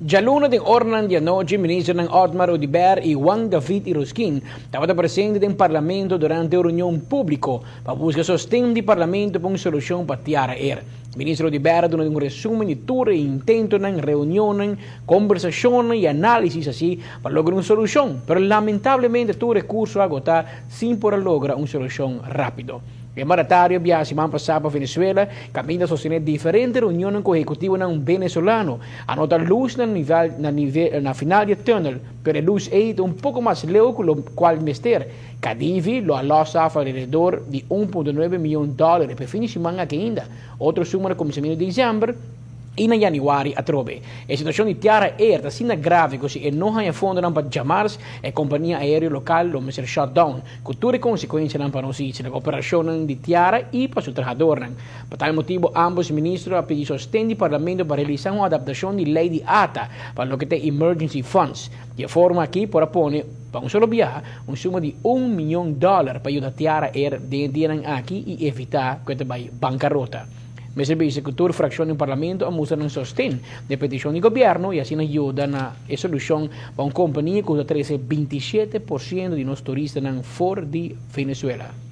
Jaluna de Ornan de anoche, ministro ng Otmar Odiber e Juan David Iruskin, estava presente no parlamento durante a reunião público para buscar sostém do parlamento para uma solução para tiara Ministro Odiber deu um resumo de tudo e intento na reunião, conversação e análise assim para lograr uma solução, mas lamentavelmente todo recurso agotar sem por lograr uma solução rápido. El mandatario via semana passada para Venezuela, caminha a sostener diferentes reuniões com o executivo venezolano, a nota luz na final de túnel, pero a luz é pouco mais leu com o qual investir. Cadivi lo alosa alrededor de $1.9 milhões para fim de semana que ainda. Outro suma no começamento de dezembro, e na januari a trove. A situação de Tiara Air está sendo grave, così e não há fundo para chamar a companhia aérea local lo ser shutdown, com tutte consequenze para nós na operação de Tiara e para o trabalhador. Por tal motivo, ambos ministros han pedido sostén do parlamento para realizar uma adaptação de lei de ATA para lo que tem emergency funds. De forma aqui, para poner para um solo viaje, suma de $1 milhão para ajudar Tiara Air de aqui e evitar que vai bancarrota. Mas o executor fração do parlamento amusa não sostém de petição do governo e assim ajuda na solução para uma companhia que usa 27% de nossos turistas fora de Venezuela.